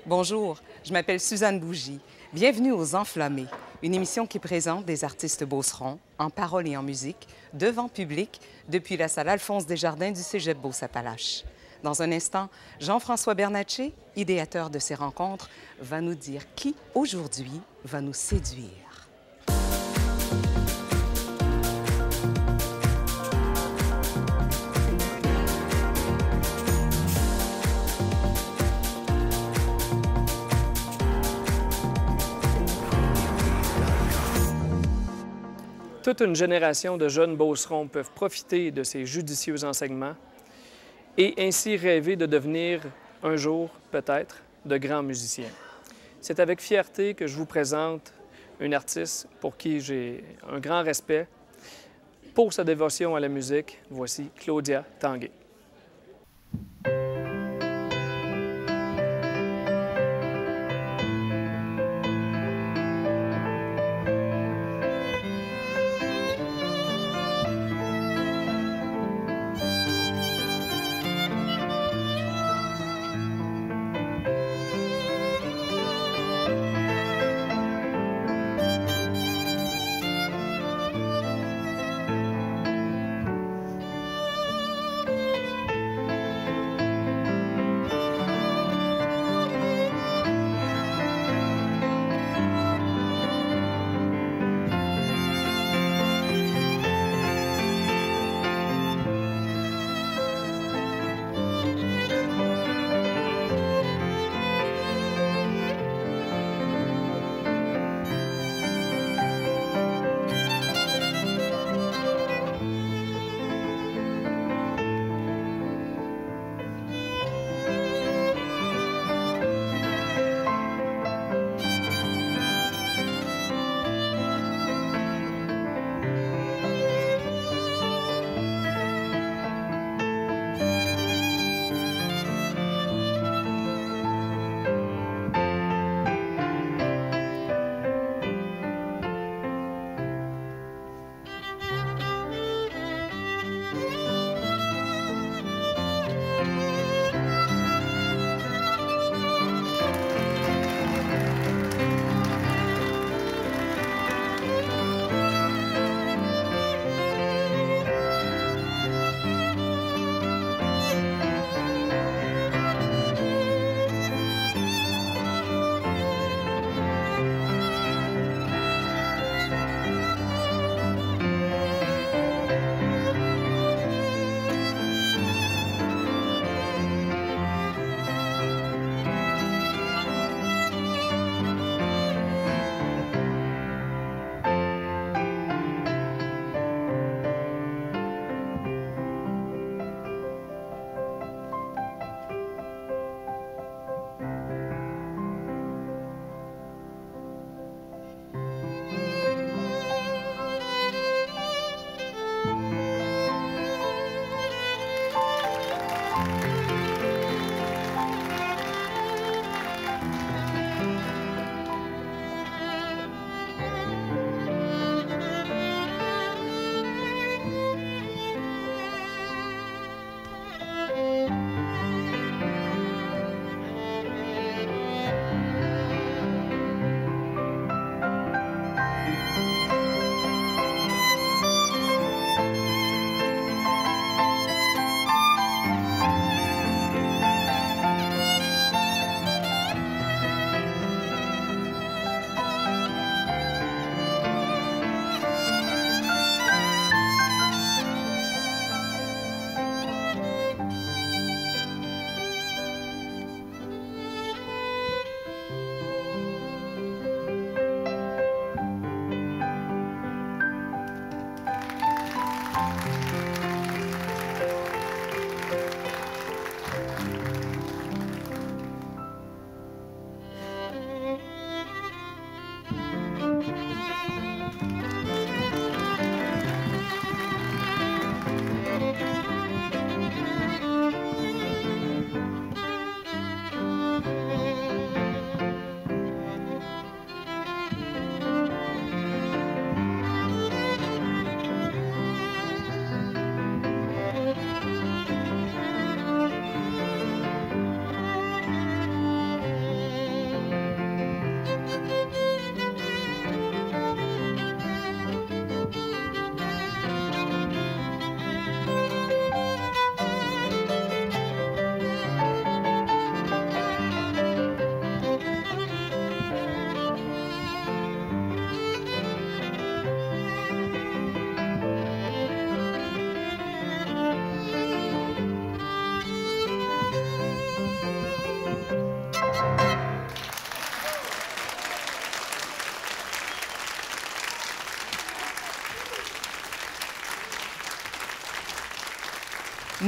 Bonjour, je m'appelle Suzanne Bougie. Bienvenue aux Enflammés, une émission qui présente des artistes beaucerons, en parole et en musique, devant public, depuis la salle Alphonse Desjardins du Cégep Beauce-Appalaches. Dans un instant, Jean-François Bernatchez, idéateur de ces rencontres, va nous dire qui, aujourd'hui, va nous séduire. Toute une génération de jeunes beaucerons peuvent profiter de ces judicieux enseignements et ainsi rêver de devenir, un jour peut-être, de grands musiciens. C'est avec fierté que je vous présente une artiste pour qui j'ai un grand respect. Pour sa dévotion à la musique, voici Claudia Tanguay.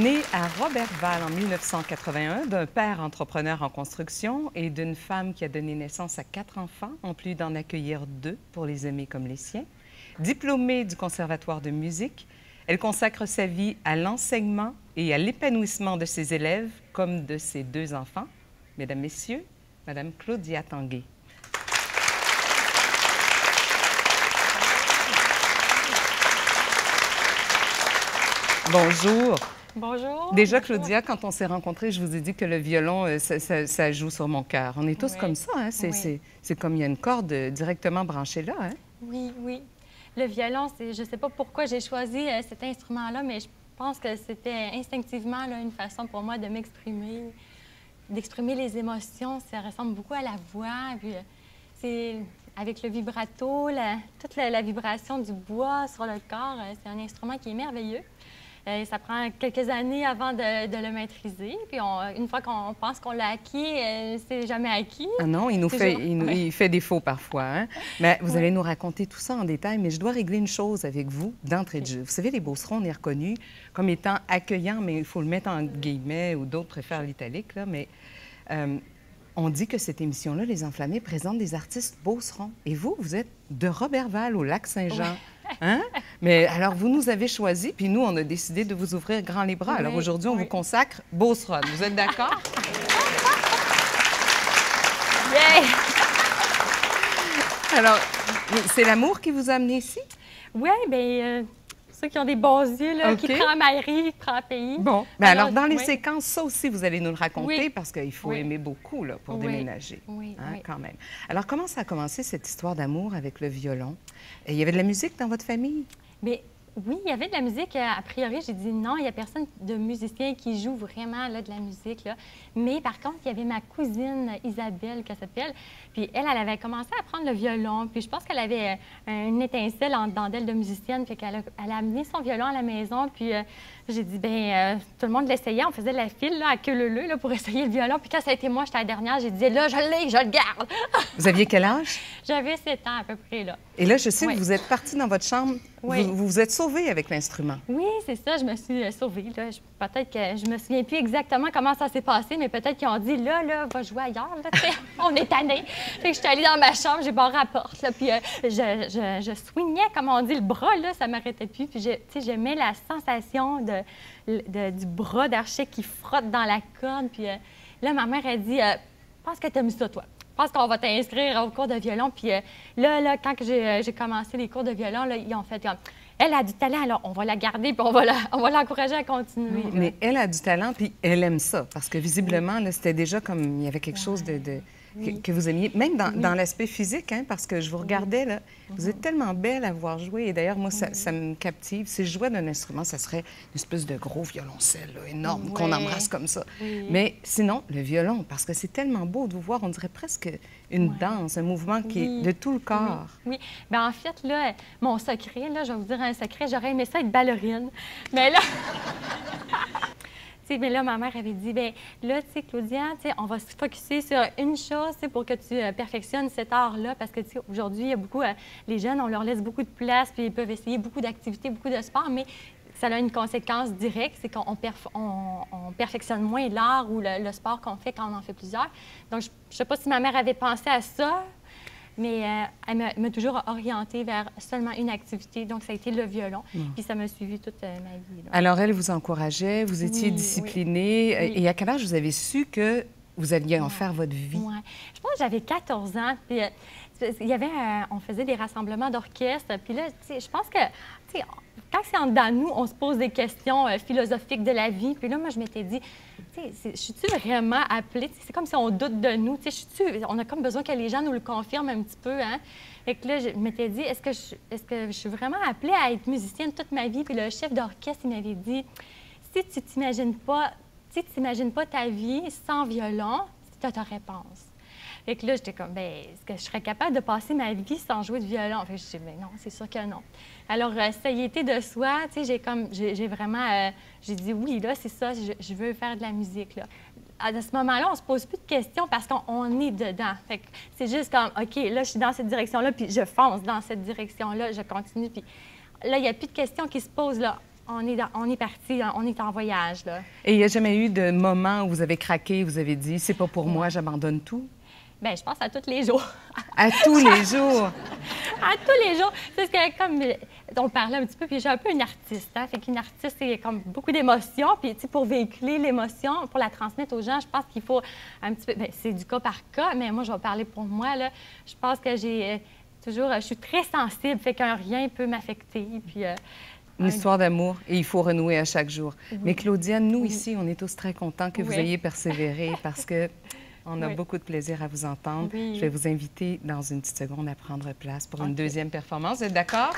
Né à Roberval en 1981 d'un père entrepreneur en construction et d'une femme qui a donné naissance à 4 enfants, en plus d'en accueillir 2 pour les aimer comme les siens. Diplômée du Conservatoire de musique, elle consacre sa vie à l'enseignement et à l'épanouissement de ses élèves comme de ses 2 enfants. Mesdames, Messieurs, Madame Claudia Tanguay. Bonjour. Bonjour. Déjà, bonjour. Claudia, quand on s'est rencontrés, je vous ai dit que le violon, ça joue sur mon cœur. On est tous comme ça, hein? C'est comme il y a une corde directement branchée là, hein? Oui, oui. Le violon, je ne sais pas pourquoi j'ai choisi cet instrument-là, mais je pense que c'était instinctivement là, une façon pour moi de m'exprimer, d'exprimer les émotions. Ça ressemble beaucoup à la voix. Puis, c'est avec le vibrato, toute la vibration du bois sur le corps, c'est un instrument qui est merveilleux. Ça prend quelques années avant de le maîtriser. Puis une fois qu'on pense qu'on l'a acquis, c'est jamais acquis. Ah non, il fait défaut parfois. Hein? Mais vous allez nous raconter tout ça en détail, mais je dois régler une chose avec vous d'entrée de jeu. Vous savez, les Beaucerons, on est reconnus comme étant accueillants, mais il faut le mettre en guillemets, ou d'autres préfèrent l'italique, là, mais on dit que cette émission-là, Les Enflammés, présente des artistes Beaucerons. Et vous, vous êtes de Roberval, au Lac-Saint-Jean. Oui. Hein? Mais alors, vous nous avez choisi, puis nous, on a décidé de vous ouvrir grand les bras. Alors aujourd'hui, on vous consacre Beauceronne. Vous êtes d'accord? Yeah! Alors, c'est l'amour qui vous a amené ici? Oui, bien, ceux qui ont des bons yeux, là, qui prend mairie, qui prend pays. Bon, mais alors dans les séquences, ça aussi, vous allez nous le raconter parce qu'il faut aimer beaucoup là, pour déménager. Oui, hein, quand même. Alors, comment ça a commencé, cette histoire d'amour avec le violon? Et il y avait de la musique dans votre famille? Bien, oui, il y avait de la musique. A priori, j'ai dit non, il n'y a personne de musicien qui joue vraiment là, de la musique. Là. Mais par contre, il y avait ma cousine Isabelle, qu'elle s'appelle. Puis elle avait commencé à apprendre le violon. Puis je pense qu'elle avait une étincelle en dedans d'elle de musicienne. Puis elle a amené son violon à la maison. Puis j'ai dit, bien, tout le monde l'essayait. On faisait la file là, à queue leu là, pour essayer le violon. Puis quand ça a été moi, j'étais la dernière, j'ai dit, là, je l'ai, je le garde. Vous aviez quel âge? J'avais 7 ans à peu près, là. Et là, je sais que vous êtes partie dans votre chambre. Vous vous êtes sauvée avec l'instrument. Oui, c'est ça. Je me suis sauvée. Peut-être que je me souviens plus exactement comment ça s'est passé, mais peut-être qu'ils ont dit, là, va jouer ailleurs. Là, on est tannés. Fait que je suis allée dans ma chambre, j'ai barré la porte. Là, puis je swingais, comme on dit, le bras, là, ça m'arrêtait plus. Puis j'aimais la sensation du bras d'archer qui frotte dans la corde. Puis là, ma mère a dit, pense que t'aimes ça, toi. Je pense qu'on va t'inscrire au cours de violon. Puis là, quand j'ai commencé les cours de violon, là, ils ont fait comme, elle a du talent, alors on va la garder, puis on va l'encourager à continuer. Mais elle a du talent, puis elle aime ça. Parce que visiblement, là, c'était déjà comme, il y avait quelque chose que vous aimiez, même dans l'aspect physique, hein, parce que je vous regardais, là, vous êtes tellement belle à voir jouer. Et d'ailleurs, moi, ça me captive. Si je jouais d'un instrument, ça serait une espèce de gros violoncelle là, énorme qu'on embrasse comme ça. Mais sinon, le violon, parce que c'est tellement beau de vous voir, on dirait presque une danse, un mouvement qui est de tout le corps. Oui. Bien, en fait, là, mon secret, là, je vais vous dire un secret, j'aurais aimé ça être ballerine. Mais là... Mais là, ma mère avait dit, bien, là, tu sais, Claudia, on va se focusser sur une chose, pour que tu perfectionnes cet art-là, parce que, tu sais, aujourd'hui, il y a beaucoup, les jeunes, on leur laisse beaucoup de place, puis ils peuvent essayer beaucoup d'activités, beaucoup de sports, mais ça a une conséquence directe, c'est qu'on perfectionne moins l'art ou le sport qu'on fait quand on en fait plusieurs. Donc, je ne sais pas si ma mère avait pensé à ça, mais elle m'a toujours orientée vers seulement une activité. Donc, ça a été le violon. Puis ça m'a suivi toute ma vie. Là. Alors, elle vous encourageait, vous étiez disciplinée. Oui. Et à quel âge vous avez su que vous alliez en faire votre vie? Oui. Je pense que j'avais 14 ans. Puis, il y avait on faisait des rassemblements d'orchestre. Puis là, je pense que, quand c'est en dedans de nous, on se pose des questions philosophiques de la vie. Puis là, moi, je m'étais dit, je suis-tu vraiment appelée? C'est comme si on doute de nous. On a comme besoin que les gens nous le confirment un petit peu. Hein? Et que là, je m'étais dit, est-ce que je suis vraiment appelée à être musicienne toute ma vie? Puis le chef d'orchestre, il m'avait dit, si tu t'imagines pas ta vie sans violon, tu as ta réponse. Et que là, j'étais comme, bien, est-ce que je serais capable de passer ma vie sans jouer de violon? Fait que je dis, bien non, c'est sûr que non. Alors, ça y était de soi, j'ai vraiment, j'ai dit, oui, là, c'est ça, je veux faire de la musique, là. À ce moment-là, on se pose plus de questions parce qu'on est dedans. Fait que c'est juste comme, OK, là, je suis dans cette direction-là, puis je fonce dans cette direction-là, je continue, puis là, il n'y a plus de questions qui se posent, là. on est parti, on est en voyage, là. Et il n'y a jamais eu de moment où vous avez craqué, vous avez dit, c'est pas pour moi, j'abandonne tout? Bien, je pense à tous les jours. À tous les jours? À tous les jours. C'est que, comme on parlait un petit peu, puis j'ai un peu une artiste, hein? Fait qu'une artiste, c'est comme beaucoup d'émotions, puis, tu sais, pour véhiculer l'émotion, pour la transmettre aux gens, je pense qu'il faut un petit peu... Bien, c'est du cas par cas, mais moi, je vais parler pour moi, là. Je pense que je suis très sensible, fait qu'un rien peut m'affecter, puis... Une histoire d'amour, et il faut renouer à chaque jour. Oui. Mais Claudia, nous Oui. ici, on est tous très contents que vous Oui. ayez persévéré parce que on a Oui. beaucoup de plaisir à vous entendre. Oui. Je vais vous inviter dans une petite seconde à prendre place pour une deuxième performance. Vous êtes d'accord?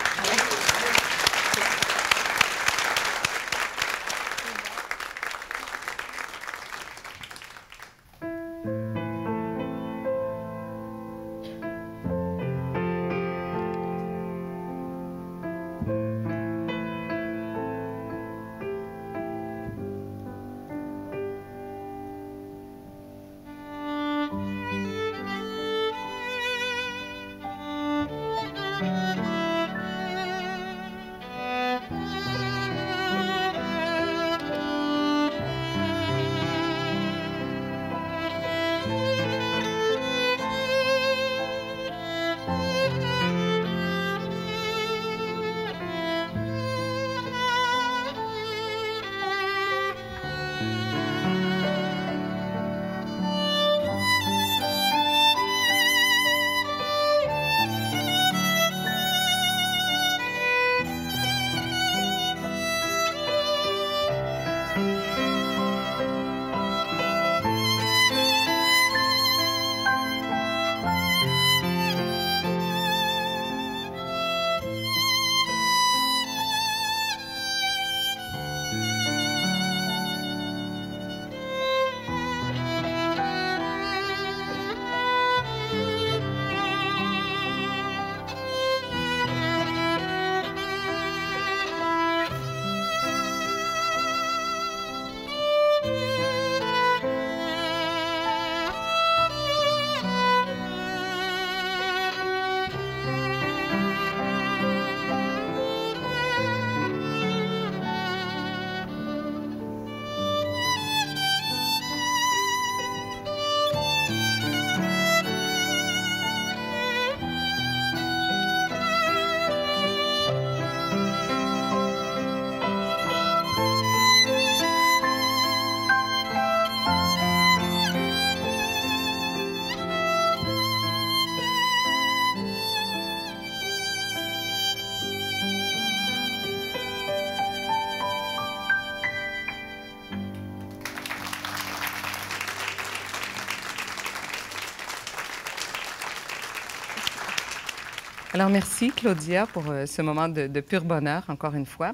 Alors, merci, Claudia, pour ce moment de pur bonheur, encore une fois.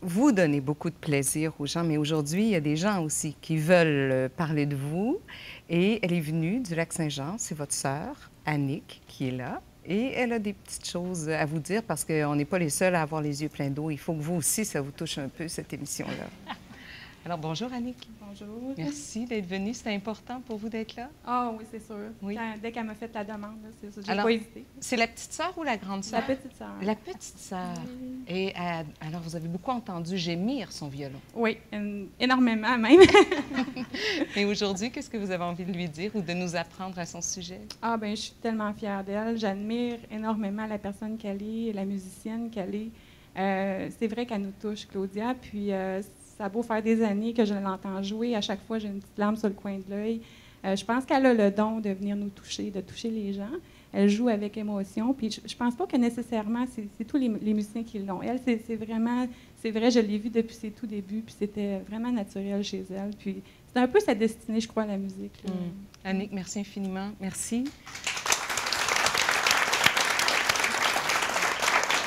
Vous donnez beaucoup de plaisir aux gens, mais aujourd'hui, il y a des gens aussi qui veulent parler de vous. Et elle est venue du Lac-Saint-Jean. C'est votre sœur, Annick, qui est là. Et elle a des petites choses à vous dire parce qu'on n'est pas les seuls à avoir les yeux pleins d'eau. Il faut que vous aussi, ça vous touche un peu, cette émission-là. Alors, bonjour, Annick. Bonjour. Merci d'être venue. C'était important pour vous d'être là? Ah oui, c'est sûr. Oui. Dès qu'elle m'a fait la demande, c'est ça. J'ai Alors, pas hésité. C'est la petite sœur ou la grande sœur? La petite sœur. La petite sœur. Oui. Et alors, vous avez beaucoup entendu gémir son violon. Oui, énormément même. Et aujourd'hui, qu'est-ce que vous avez envie de lui dire ou de nous apprendre à son sujet? Ah ben, je suis tellement fière d'elle. J'admire énormément la personne qu'elle est, la musicienne qu'elle est. C'est vrai qu'elle nous touche, Claudia. Puis ça a beau faire des années que je l'entends jouer. À chaque fois, j'ai une petite larme sur le coin de l'œil. Je pense qu'elle a le don de venir nous toucher, de toucher les gens. Elle joue avec émotion. Puis je pense pas que nécessairement c'est tous les musiciens qui l'ont. Elle, c'est vraiment, c'est vrai, je l'ai vue depuis ses tout débuts. Puis c'était vraiment naturel chez elle. Puis c'est un peu sa destinée, je crois, la musique. Annick, merci infiniment. Merci.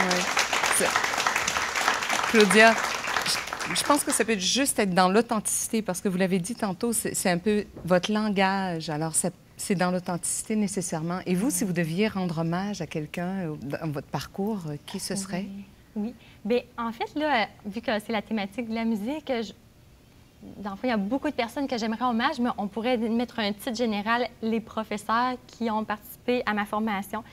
Ouais. Claudia, je pense que ça peut juste être dans l'authenticité, parce que vous l'avez dit tantôt, c'est un peu votre langage. Alors, c'est dans l'authenticité nécessairement. Et vous, si vous deviez rendre hommage à quelqu'un dans votre parcours, qui ce serait? Oui. Bien, en fait, là, vu que c'est la thématique de la musique, dans le fond, il y a beaucoup de personnes que j'aimerais hommage, mais on pourrait mettre un titre général, les professeurs qui ont participé à ma formation.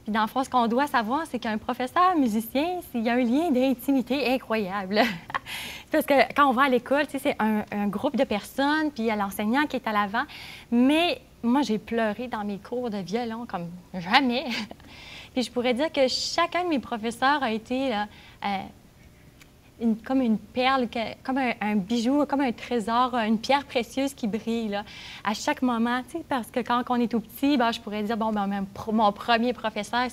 Puis dans le fond, ce qu'on doit savoir, c'est qu'un professeur musicien, il y a un lien d'intimité incroyable. Parce que quand on va à l'école, c'est un groupe de personnes, puis il y a l'enseignant qui est à l'avant. Mais moi, j'ai pleuré dans mes cours de violon comme jamais. Puis je pourrais dire que chacun de mes professeurs a été là, comme une perle, comme un bijou, comme un trésor, une pierre précieuse qui brille là, à chaque moment. Parce que quand on est tout petit, je pourrais dire, mon premier professeur,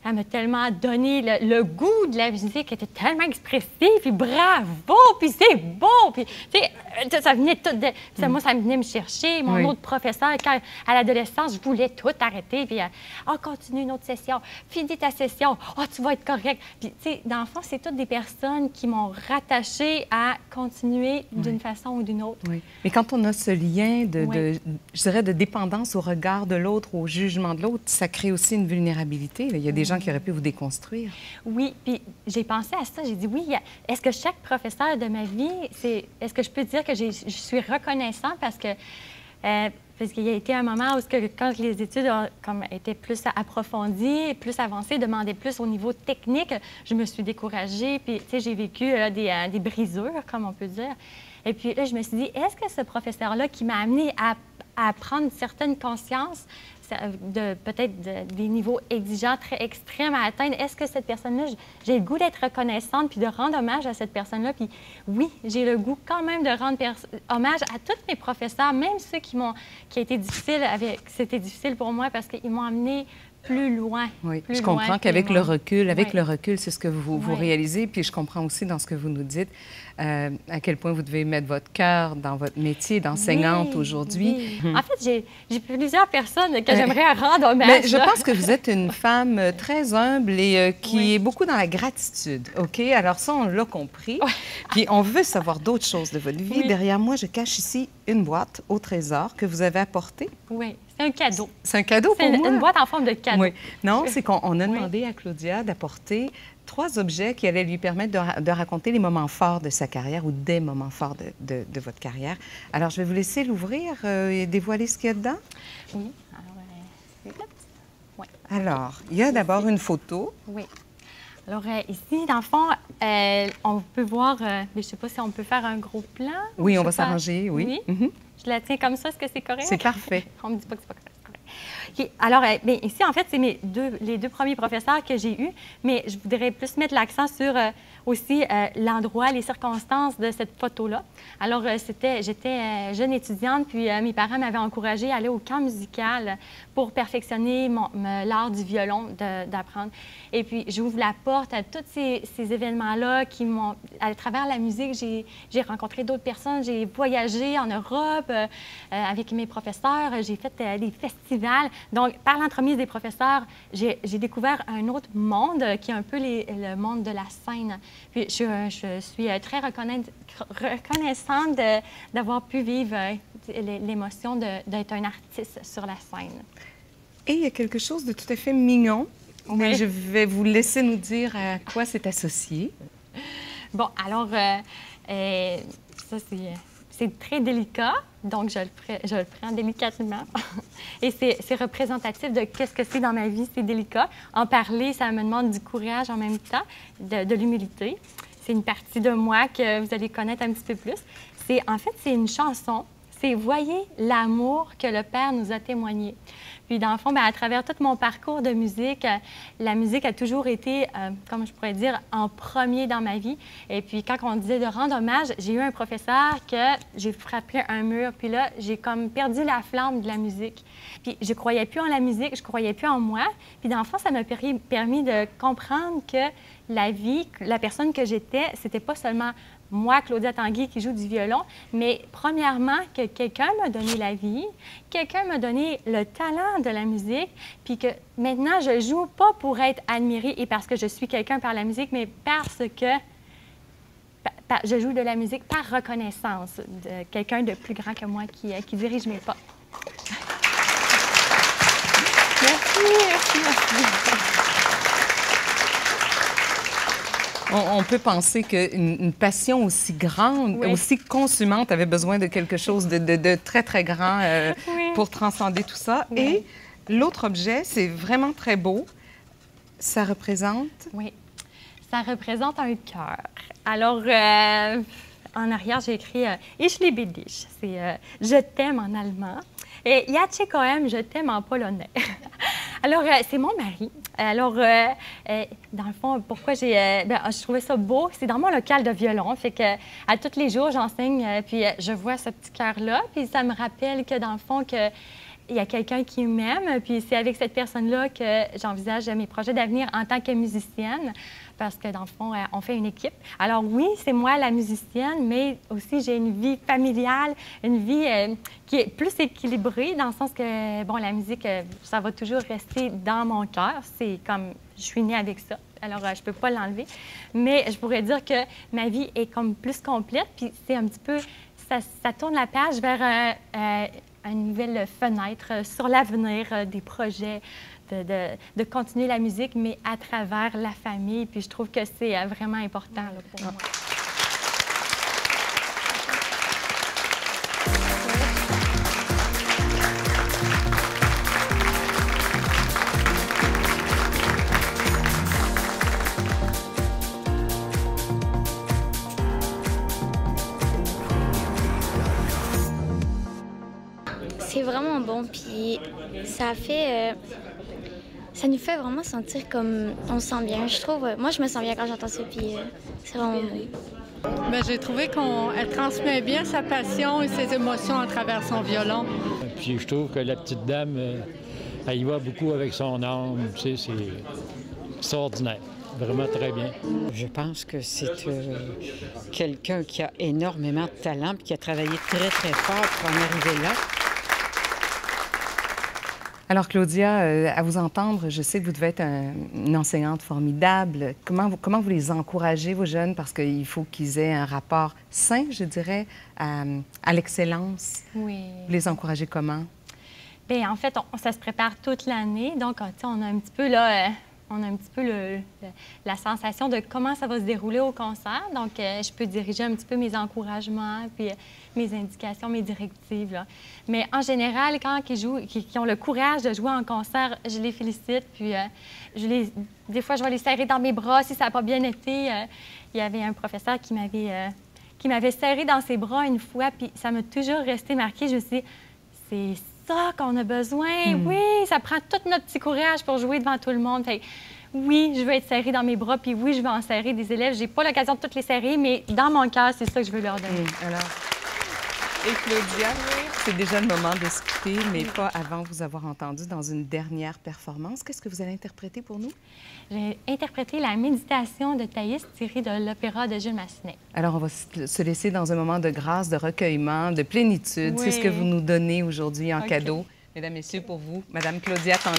ça m'a tellement donné le goût de la musique, était tellement expressif, puis bravo, puis c'est beau, puis ça venait tout moi, ça venait me chercher. Mon autre professeur, quand à l'adolescence, je voulais tout arrêter, puis continue une autre session, finis ta session, tu vas être correct. Puis dans le fond, c'est toutes des personnes qui m'ont rattachée à continuer d'une façon ou d'une autre. Oui. Mais quand on a ce lien je dirais, de dépendance au regard de l'autre, au jugement de l'autre, ça crée aussi une vulnérabilité. Là. Il y a des gens qui auraient pu vous déconstruire. Oui, puis j'ai pensé à ça. J'ai dit, oui, est-ce que chaque professeur de ma vie, est-ce que je peux dire que je suis reconnaissant parce qu'il y a été un moment où, quand les études étaient plus approfondies, plus avancées, demandaient plus au niveau technique, je me suis découragée. Puis, j'ai vécu des brisures, comme on peut dire. Et puis là, je me suis dit, est-ce que ce professeur-là qui m'a amenée à prendre une certaine conscience peut-être des niveaux exigeants, très extrêmes à atteindre. Est-ce que cette personne-là, j'ai le goût d'être reconnaissante puis de rendre hommage à cette personne-là? Puis oui, j'ai le goût quand même de rendre hommage à tous mes professeurs, même ceux qui ont été difficiles, c'était difficile pour moi parce qu'ils m'ont amené plus loin. Oui, je comprends qu'avec le recul, c'est ce que vous réalisez. Puis je comprends aussi dans ce que vous nous dites, à quel point vous devez mettre votre cœur dans votre métier d'enseignante aujourd'hui. Oui. En fait, j'ai plusieurs personnes que j'aimerais rendre hommage. Mais je pense que vous êtes une femme très humble et qui est beaucoup dans la gratitude. OK? Alors ça, on l'a compris. Puis on veut savoir d'autres choses de votre vie. Derrière moi, je cache ici une boîte au trésor que vous avez apportée. Oui. C'est un cadeau. C'est un cadeau pour moi? C'est une boîte en forme de cadeau. Oui. Non, c'est qu'on a demandé à Claudia d'apporter 3 objets qui allaient lui permettre de raconter les moments forts de sa carrière ou des moments forts de votre carrière. Alors, je vais vous laisser l'ouvrir et dévoiler ce qu'il y a dedans. Oui. Alors, il y a d'abord une photo. Oui. Alors, ici, dans le fond, on peut voir, mais je ne sais pas si on peut faire un gros plan. Oui, on va s'arranger, oui. Je la tiens comme ça, est-ce que c'est correct? C'est parfait. On me dit pas que c'est pas correct. Okay. Alors, ici, en fait, c'est les 2 premiers professeurs que j'ai eus, mais je voudrais plus mettre l'accent sur aussi l'endroit, les circonstances de cette photo-là. Alors, j'étais jeune étudiante, puis mes parents m'avaient encouragée à aller au camp musical pour perfectionner l'art du violon, d'apprendre. Et puis, j'ouvre la porte à tous ces événements-là qui m'ont... À travers la musique, j'ai rencontré d'autres personnes, j'ai voyagé en Europe avec mes professeurs, j'ai fait des festivals. Donc, par l'entremise des professeurs, j'ai découvert un autre monde qui est un peu le monde de la scène. Puis, je suis très reconnaissante d'avoir pu vivre l'émotion d'être un artiste sur la scène. Et il y a quelque chose de tout à fait mignon. Mais je vais vous laisser nous dire à quoi c'est associé. Bon, alors, ça, c'est très délicat, donc je le prends délicatement. Et c'est représentatif de qu'est-ce que c'est dans ma vie, c'est délicat. En parler, ça me demande du courage en même temps, de l'humilité. C'est une partie de moi que vous allez connaître un petit peu plus. En fait, c'est une chanson. C'est « Voyez l'amour que le Père nous a témoigné ». Puis, dans le fond, à travers tout mon parcours de musique, la musique a toujours été, comme je pourrais dire, en premier dans ma vie. Et puis, quand on disait de rendre hommage, j'ai eu un professeur que j'ai frappé un mur. Puis là, j'ai comme perdu la flamme de la musique. Puis, je croyais plus en la musique, je croyais plus en moi. Puis, dans le fond, ça m'a permis de comprendre que la vie, la personne que j'étais, c'était pas seulement moi, Claudia Tanguy, qui joue du violon, mais premièrement, que quelqu'un m'a donné la vie, quelqu'un m'a donné le talent de la musique, puis que maintenant, je joue pas pour être admirée et parce que je suis quelqu'un par la musique, mais parce que je joue de la musique par reconnaissance de quelqu'un de plus grand que moi qui dirige mes pas. Merci. On peut penser qu'une passion aussi grande, aussi consumante, avait besoin de quelque chose de très, très grand pour transcender tout ça. Et l'autre objet, c'est vraiment très beau. Ça représente? Oui, ça représente un cœur. Alors, en arrière, j'ai écrit Ich liebe dich. C'est je t'aime en allemand. Et Ja cię kocham, je t'aime en polonais. Alors, c'est mon mari. Alors, dans le fond, pourquoi je trouvais ça beau, c'est dans mon local de violon. Fait que à tous les jours, j'enseigne, puis je vois ce petit cœur-là, puis ça me rappelle que dans le fond, il y a quelqu'un qui m'aime, puis c'est avec cette personne-là que j'envisage mes projets d'avenir en tant que musicienne, parce que dans le fond, on fait une équipe. Alors oui, c'est moi la musicienne, mais aussi j'ai une vie familiale, une vie qui est plus équilibrée, dans le sens que, bon, la musique, ça va toujours rester dans mon cœur. C'est comme, je suis née avec ça, alors je peux pas l'enlever. Mais je pourrais dire que ma vie est comme plus complète, puis c'est un petit peu, ça tourne la page vers une nouvelle fenêtre sur l'avenir des projets, de continuer la musique, mais à travers la famille. Puis je trouve que c'est vraiment important là, pour moi. C'est vraiment bon, puis ça fait... ça nous fait vraiment sentir comme on se sent bien, je trouve. Moi, je me sens bien quand j'entends ça, puis c'est vraiment bon. Bien, j'ai trouvé qu'elle transmet bien sa passion et ses émotions à travers son violon. Puis je trouve que la petite dame, elle y va beaucoup avec son âme, tu sais, c'est extraordinaire. Vraiment très bien. Je pense que c'est quelqu'un qui a énormément de talent et qui a travaillé très, très fort pour en arriver là. Alors, Claudia, à vous entendre, je sais que vous devez être une enseignante formidable. Comment vous les encouragez, vos jeunes? Parce qu'il faut qu'ils aient un rapport sain, je dirais, à l'excellence. Oui. Vous les encouragez comment? Bien, en fait, ça se prépare toute l'année. Donc, on a un petit peu, là, la sensation de comment ça va se dérouler au concert. Donc, je peux diriger un petit peu mes encouragements, puis mes indications, mes directives, là. Mais en général, quand ils ont le courage de jouer en concert, je les félicite. Puis, des fois, je vais les serrer dans mes bras si ça n'a pas bien été. Il y avait un professeur qui m'avait serré dans ses bras une fois, puis ça m'a toujours resté marqué. Je me suis dit, c'est ça qu'on a besoin. Oui, ça prend tout notre petit courage pour jouer devant tout le monde. Fait, oui, je veux être serrée dans mes bras, puis oui, je veux en serrer des élèves. J'ai pas l'occasion de toutes les serrer, mais dans mon cœur, c'est ça que je veux leur donner. Alors, et Claudia, c'est déjà le moment de se quitter, mais pas avant vous avoir entendu dans une dernière performance. Qu'est-ce que vous allez interpréter pour nous? J'ai interprété la méditation de Thaïs tirée de l'opéra de Jules Massenet. Alors, on va se laisser dans un moment de grâce, de recueillement, de plénitude. Oui. C'est ce que vous nous donnez aujourd'hui en cadeau. Mesdames, Messieurs, pour vous, Madame Claudia Tanguay.